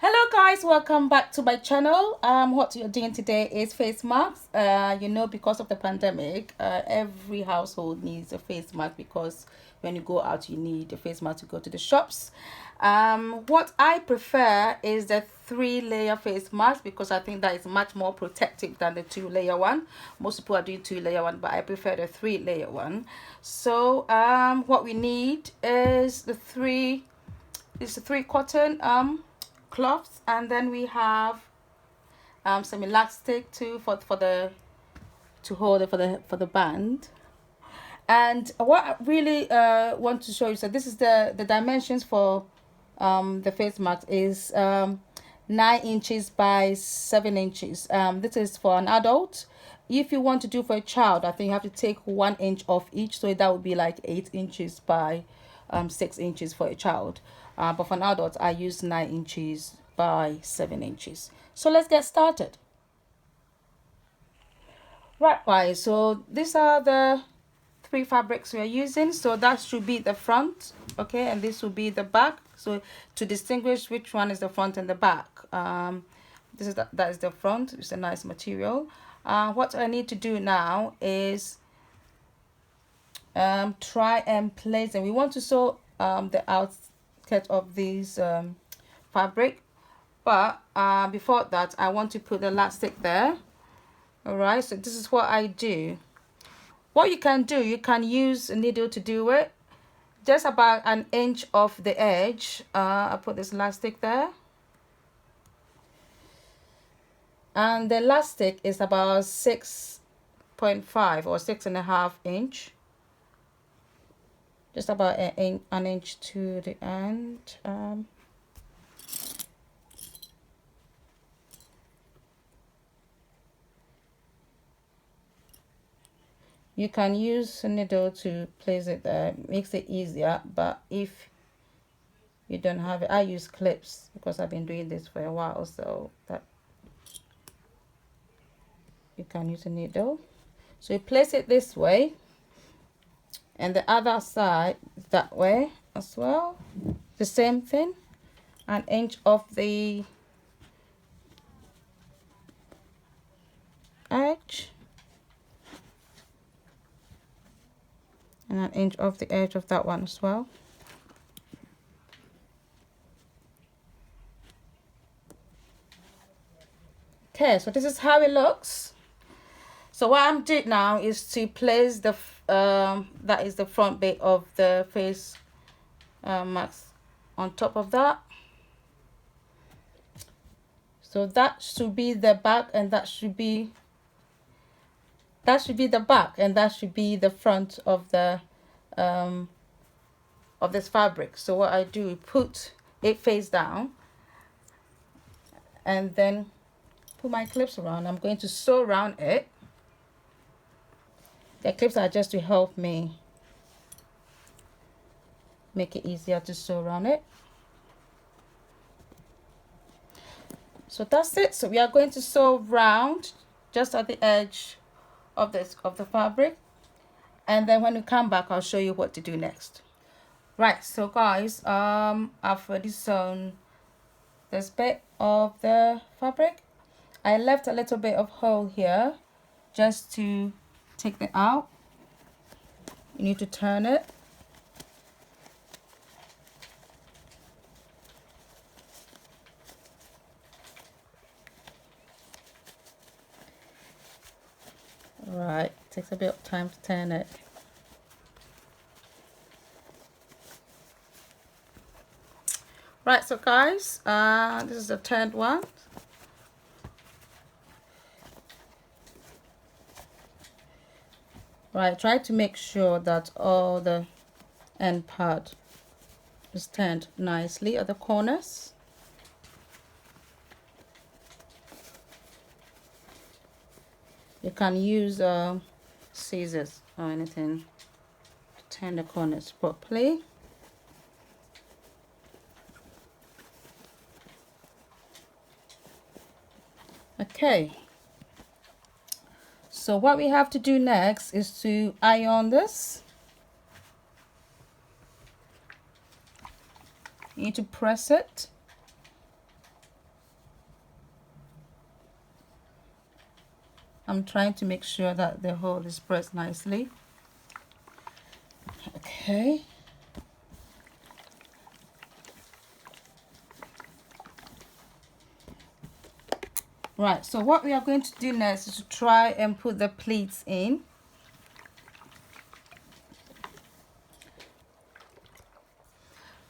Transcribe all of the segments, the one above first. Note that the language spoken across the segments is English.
Hello guys, welcome back to my channel. What you're doing today is face masks. Because of the pandemic, every household needs a face mask because when you go out you need a face mask to go to the shops. What I prefer is the 3-layer face mask because I think that is much more protective than the 2-layer one. Most people are doing 2-layer one, but I prefer the 3-layer one. So what we need is the three cotton cloths, and then we have some elastic too for the to hold it for the band. And what I really want to show you, so this is the dimensions for the face mask is 9 inches by 7 inches. This is for an adult. If you want to do for a child, I think you have to take 1 inch off each, so that would be like 8 inches by 6 inches for a child. But for an adult, I use 9 inches by 7 inches. So let's get started. Right, guys, so these are the 3 fabrics we are using. So that should be the front, okay, and this will be the back. So to distinguish which one is the front and the back, that is the front. It's a nice material. What I need to do now is try and place, and we want to sew the outskirt of these fabric, but before that I want to put the elastic there. All right, so this is what I do. What you can do, you can use a needle to do it, just about 1 inch off the edge. I put this elastic there, and the elastic is about 6.5 or 6.5 inch, just about an inch to the end. You can use a needle to place it there, it makes it easier, but if you don't have it, I use clips because I've been doing this for a while, so that you can use a needle. So you place it this way, and the other side that way as well, the same thing, 1 inch off the edge and 1 inch off the edge of that one as well. Okay, so this is how it looks. So what I'm doing now is to place the that is the front bit of the face mask on top of that. So that should be the back, and that should be the back, and that should be the front of the of this fabric. So what I do, put it face down, and then put my clips around. I'm going to sew around it. The clips are just to help me make it easier to sew around it. So that's it. So we are going to sew round just at the edge of the fabric, and then when we come back I'll show you what to do next. Right, so guys, I've already sewn this bit of the fabric. I left a little bit of hole here just to take it out. You need to turn it. Right, takes a bit of time to turn it. Right, so guys, this is the turned one. Right, try to make sure that all the end part is turned nicely at the corners. You can use scissors or anything to turn the corners properly. Okay, so what we have to do next is to iron this. You need to press it I'm trying to make sure that the hole is pressed nicely. Okay. Right, so what we are going to do next is to try and put the pleats in.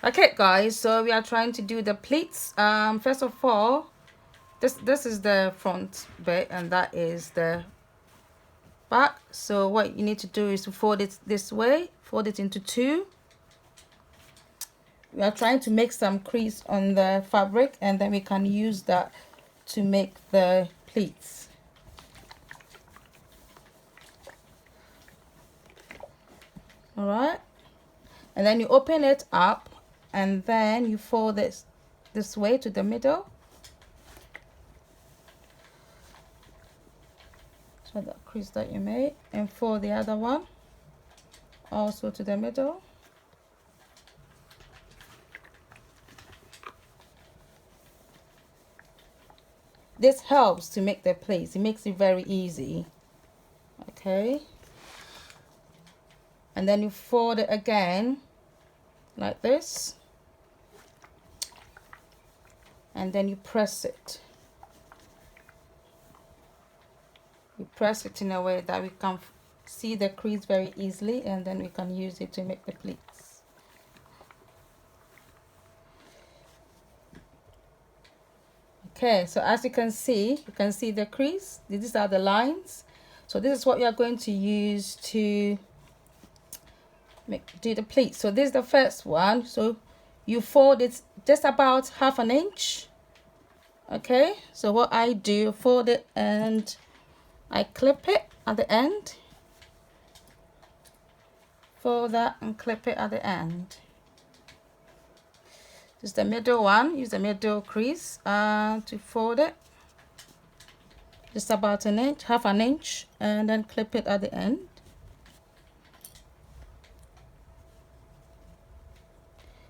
Okay guys, so we are trying to do the pleats. First of all, this is the front bit and that is the back. So what you need to do is to fold it this way, fold it into two. We are trying to make some crease on the fabric and then we can use that to make the pleats. All right, and then you open it up and then you fold this way to the middle. So that crease that you made, and fold the other one also to the middle. This helps to make the pleats. It makes it very easy. Okay, and then you fold it again like this, and then you press it. You press it in a way that we can see the crease very easily, and then we can use it to make the pleats. Okay, so as you can see the crease. These are the lines. So this is what we are going to use to do the pleats. So this is the first one. So you fold it just about 1/2 inch. Okay, so what I do, fold it and I clip it at the end. Fold that and clip it at the end. Just the middle one, use the middle crease to fold it. Just about 1 inch, 1/2 inch, and then clip it at the end.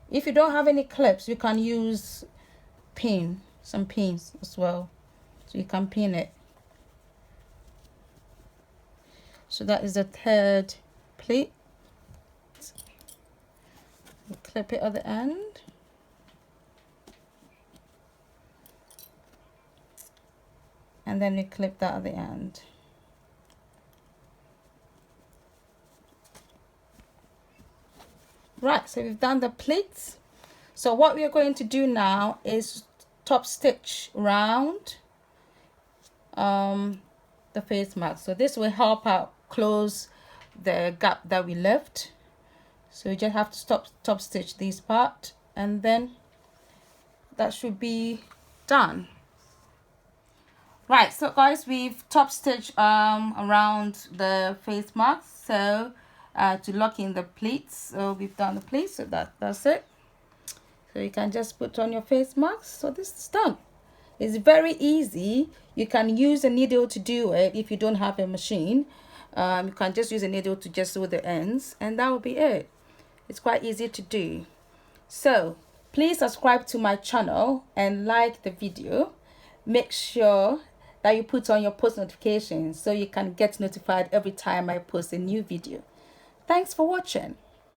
If you don't have any clips, you can use some pins as well. So you can pin it. So that is the third pleat. You clip it at the end. And then you clip that at the end. Right, so we've done the pleats. So what we are going to do now is top stitch round the face mask. So this will help out close the gap that we left. So you just have to top stitch this part, and then that should be done. Right, so guys, we've top stitched around the face mask, so to lock in the pleats. So we've done the pleats, so that's it. So you can just put on your face mask. So this is done. It's very easy. You can use a needle to do it if you don't have a machine. You can just use a needle to just sew the ends, and that will be it. It's quite easy to do. So please subscribe to my channel and like the video. Make sure that you put on your post notifications so you can get notified every time I post a new video. Thanks for watching.